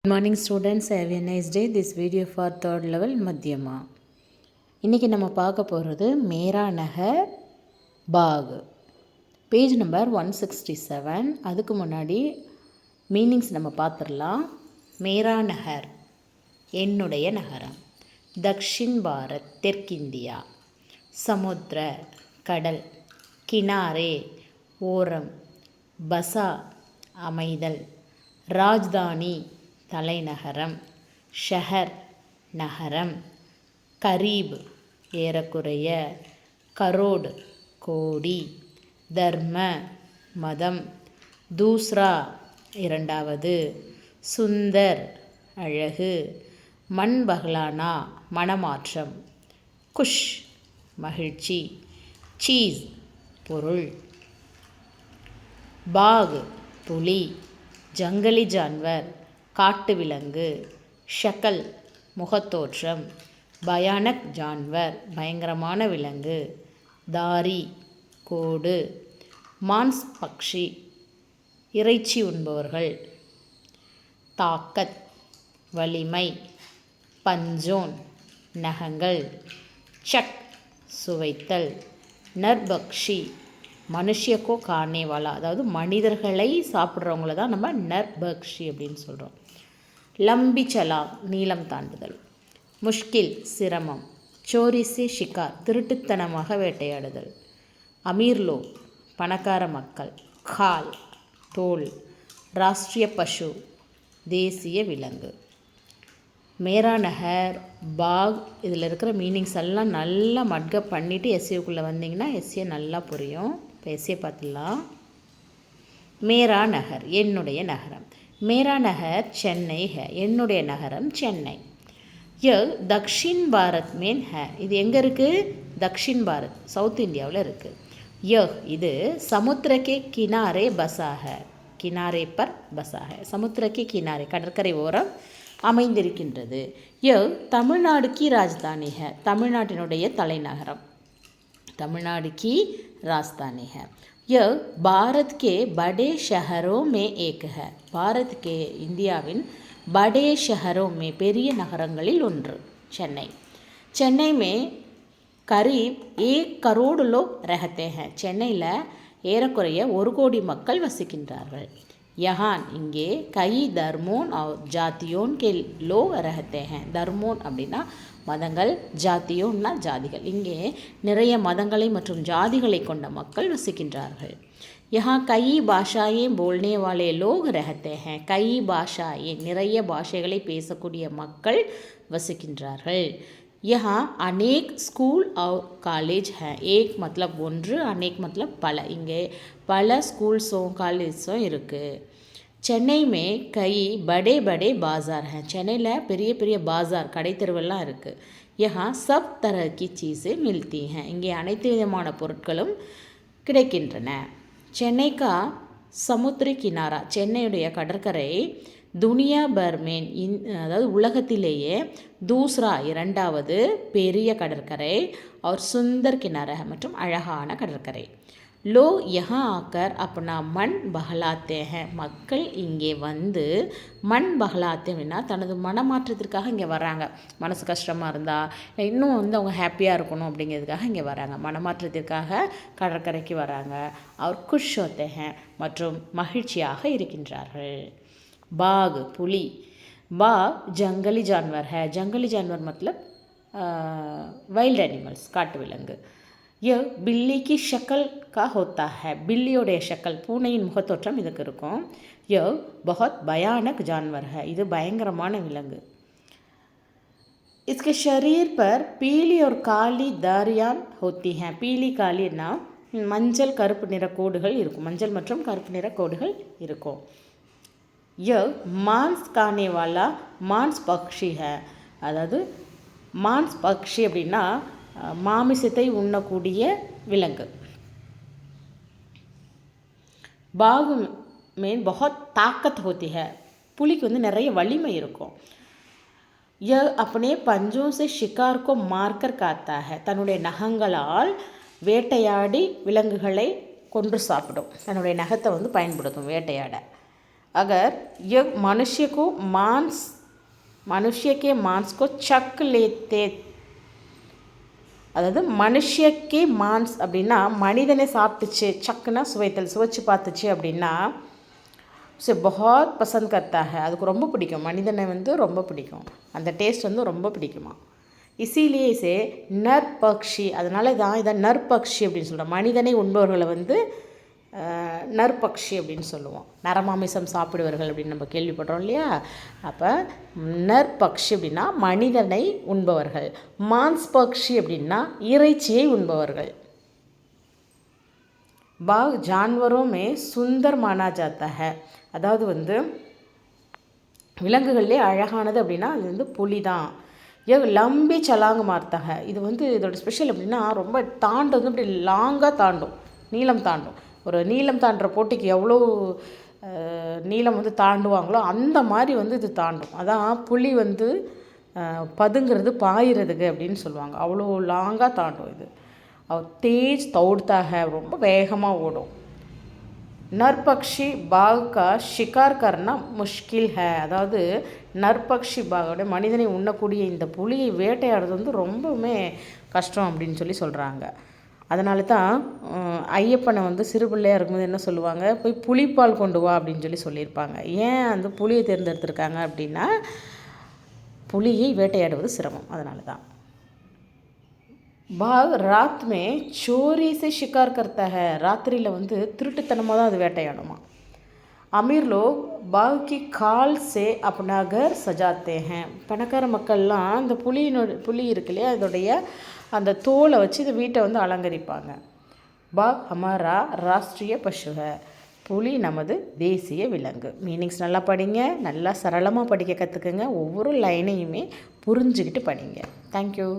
Good morning students, have a nice day. This video for third level மத்தியமா. இன்றைக்கி நம்ம பார்க்க போகிறது மேரா நகர் பாக், பேஜ் நம்பர் 167. அதுக்கு முன்னாடி மீனிங்ஸ் நம்ம பார்த்துடலாம். மேரா நகர் என்னுடைய நகரம், தக்ஷின் பாரத் தெற்கிந்தியா, சமுத்திர கடல், கினாரே ஓரம், பசா அமைதல், ராஜ்தானி தலைநகரம், ஷஹர் நகரம், கரீப் ஏறக்குறைய, கரோடு கோடி, தர்ம மதம், தூஸ்ரா இரண்டாவது, சுந்தர் அழகு, மன் பஹ்லானா மனமாற்றம், குஷ் மகிழ்ச்சி, சீஸ் பொருள், பாக் புலி, ஜங்கலி ஜான்வர் காட்டு விலங்கு, ஷக்கல் முகத்தோற்றம், பயானக் ஜான்வர் பயங்கரமான விலங்கு, தாரி கோடு, மான்ஸ் பக்ஷி இறைச்சி உண்பவர்கள், தாக்கத் வலிமை, பஞ்சோன் நகங்கள், சக் சுவைத்தல், நர்பக்ஷி மனுஷியக்கோ காணேவாலா அதாவது மனிதர்களை சாப்பிட்றவங்கள தான் நம்ம நர்பக்ஷி அப்படின்னு சொல்கிறோம். லம்பி சலாம் நீளம் தாண்டுதல், முஷ்கில் சிரமம், சோரிசே ஷிகார் திருட்டுத்தனமாக வேட்டையாடுதல், அமீர்லோ பணக்கார மக்கள், கால் தோல், ராஷ்ட்ரிய பசு தேசிய விலங்கு. மேரா நகர் பாக் இதில் இருக்கிற மீனிங்ஸ் எல்லாம் நல்லா மட்கப் பண்ணிவிட்டு எஸ்ஏக்குள்ளே வந்தீங்கன்னா எஸ்ஏ நல்லா புரியும். இப்போ எஸ்ஏ பார்த்துடலாம். மேரா நகர் என்னுடைய நகரம், மேரா நகர் சென்னை ஹே என்னுடைய நகரம் சென்னை. தக்ஷின் பாரத் மேன் ஹே இது எங்கே இருக்குது? தக்ஷின் பாரத் சவுத் இந்தியாவில் இருக்குது. இது சமுத்திரக்கே கினாரே பசா ஹே கினாரே பர் பசா ஹே சமுத்திரக்கே கினாரே கடற்கரை ஓரம் அமைந்திருக்கின்றது. தமிழ்நாடு கி ராஜ்தானி ஹே தமிழ்நாட்டினுடைய தலைநகரம், தமிழ்நாடு கி ராஜ்தானி ஹே. பாரத் கே படே ஷஹரோ மே ஏக் ஹே பாரத் கே இந்தியாவின் படே ஷஹரோ மே பெரிய நகரங்களில் ஒன்று சென்னை. சென்னை மே கரீப் 1 கரோடு லோக் ரஹத்தே ஹே சென்னையில் ஏறக்குறைய 1 கோடி மக்கள் வசிக்கின்றார்கள். யஹான் இங்கே கை தர்மோன் ஜாத்தியோன் கே லோக் ரஹத்தே ஹே தர்மோன் அப்படின்னா மதங்கள், ஜாத்தியோன்னா ஜாதிகள். இங்கே நிறைய மதங்களை மற்றும் ஜாதிகளை கொண்ட மக்கள் வசிக்கின்றார்கள். யஹா கை பாஷாயே போல்னே வாலே லோக் ரஹத்தே ஹே கை பாஷாயே நிறைய பாஷைகளை பேசக்கூடிய மக்கள் வசிக்கின்றார்கள். யஹா அநேக் ஸ்கூல் और காலேஜ் ஹே ஏக் மத்லப் ஒன்று, அநேக் மத்லப் பல. இங்கே பல ஸ்கூல்ஸும் காலேஜஸும் இருக்குது. சென்னை மே கை படே படே பாசார் ஹே சென்னையில் பெரிய பெரிய பாசார் கடை தெருவெல்லாம் இருக்குது. யஹா சப் தரஹ் கி சீஸே மில்தி ஹே இங்கே அனைத்து விதமான பொருட்களும் கிடைக்கின்றன. சென்னை கா சமுத்திர கினாரா சென்னையுடைய கடற்கரை துனியா பர்மேன் அதாவது உலகத்திலேயே தூஸ்ரா இரண்டாவது பெரிய கடற்கரை, और சுந்தர் கினாரா மற்றும் அழகான கடற்கரை. லோ யஹா ஆக்கர் அப்பனா மண் பஹலாத்தே ஹே மக்கள் இங்கே வந்து மண் பஹலாத்தே அப்படின்னா தனது மனமாற்றத்திற்காக இங்கே வராங்க. மனசு கஷ்டமாக இருந்தால் இன்னும் வந்து அவங்க ஹாப்பியாக இருக்கணும் அப்படிங்கிறதுக்காக இங்கே வராங்க. மனமாற்றத்திற்காக கடற்கரைக்கு வராங்க. அவர் குஷ் ஹோத்தே ஹே மற்றும் மகிழ்ச்சியாக இருக்கின்றார்கள். बाघ पुली, बाघ जंगली जानवर है जंगली जानवर मतलब वाइल्ड एनिमल्स काட்டு விலங்கு. बिल्ली की शक्ल का होता है बिल्लियोடைய शक्ल பூனையின் முகத்தோற்றம் இதுக்கு இருக்கும். बहुत भयानक जानवर है இது பயங்கரமான விலங்கு. इसके शरीर पर पीली और काली धारियां होती हैं पीली कालीனா மஞ்சள் கருப்பு நிற கோடுகள் இருக்கும், மஞ்சள் மற்றும் கருப்பு நிற கோடுகள் இருக்கும். மான்ஸ் கானே வாலா மான்ஸ் பக்ஷி ஹே அதாவது மான்ஸ் பக்ஷி அப்படின்னா மாமிசத்தை உண்ணக்கூடிய விலங்கு. பாகு மேன் பஹுத் தாக்கத் ஹோத்தி ஹே புலிக்கு வந்து நிறைய வலிமை இருக்கும். अपने पंजों से शिकार को मारकर खाता है தன்னுடைய நகங்களால் வேட்டையாடி விலங்குகளை கொன்று சாப்பிடும். தன்னுடைய நகத்தை வந்து பயன்படுத்தும் வேட்டையாட. अगर ये मनुष्य के मांस को चख लेते, அதாவது மனுஷக்கே மான்ஸ் அப்படின்னா மனிதனை சாப்பிட்டுச்சு, சக்குனா சுவைத்தல், சுவைச்சு பார்த்துச்சு அப்படின்னா உसे बहुत पसंद करता है, அதுக்கு ரொம்ப பிடிக்கும், மனிதனை வந்து ரொம்ப பிடிக்கும், அந்த டேஸ்ட் வந்து ரொம்ப பிடிக்குமா. இசிலியே இசே நற்பக்ஷி, அதனால தான் இதை நற்பக்ஷி அப்படின்னு சொல்கிறோம். மனிதனை உண்பவர்களை வந்து நற்பக்ஷி அப்படின்னு சொல்லுவோம். நரமாமிசம் சாப்பிடுவர்கள் அப்படின்னு நம்ம கேள்விப்படுறோம் இல்லையா. அப்போ நற்பக்ஷி அப்படின்னா மனிதனை உண்பவர்கள், மான்ஸ் பக்ஷி அப்படின்னா இறைச்சியை உண்பவர்கள். बाघ जानवरों में सुंदर माना जाता है, அதாவது வந்து விலங்குகள்லேயே அழகானது அப்படின்னா அது வந்து புலி தான். லம்பி சலாங்கு மார்த்தாங்க, இது வந்து இதோட ஸ்பெஷல் அப்படின்னா ரொம்ப தாண்டது அப்படி லாங்காக தாண்டும், நீளம் தாண்டும். ஒரு நீளம் தாண்டுற போட்டிக்கு எவ்வளோ நீளம் வந்து தாண்டுவாங்களோ அந்த மாதிரி வந்து இது தாண்டும். அதான் புலி வந்து பதுங்கிறது பாயிறதுக்கு அப்படின்னு சொல்லுவாங்க. அவ்வளோ லாங்காக தாண்டும் இது. தேஜ் தௌடுத்தாக, ரொம்ப வேகமாக ஓடும். நற்பக்ஷி பாகா ஷிகார் கர்னா முஷ்கில் ஹே, அதாவது நற்பக்ஷி பாகோட மனிதனை உண்ணக்கூடிய இந்த புலியை வேட்டையாடுறது வந்து ரொம்பவுமே கஷ்டம் அப்படின்னு சொல்லி சொல்கிறாங்க. அதனால தான் ஐயப்பனை வந்து சிறு பிள்ளையாக இருக்கும்போது என்ன சொல்லுவாங்க, போய் புலிப்பால் கொண்டு வா அப்படின்னு சொல்லியிருப்பாங்க. ஏன் அந்த புலியை தேர்ந்தெடுத்திருக்காங்க அப்படின்னா புலியை வேட்டையாடுவது சிரமம், அதனால தான். பாக் ராத் மே சோரி சே ஷிகார் கர்த்தா ஹை, ராத்திரியில் வந்து திருட்டுத்தனமாக தான் அது வேட்டையாடுமா. அமீர் லோக் பாக் கி கால் சே அப்னா கர் சஜாத்தே ஹேன், பணக்கார மக்கள்லாம் அந்த புலி இருக்கு இல்லையா, அதோடைய அந்த தோலை வச்சு இந்த வீட்டை வந்து அலங்கரிப்பாங்க. பாக் ஹமாரா ராஷ்ட்ரிய பசு ஹை, புலி நமது தேசிய விலங்கு. மீனிங்ஸ் நல்லா படிங்க, நல்லா சரளமாக படிக்க கற்றுக்குங்க, ஒவ்வொரு லைனையுமே புரிஞ்சுக்கிட்டு படிங்க. தேங்க்யூ.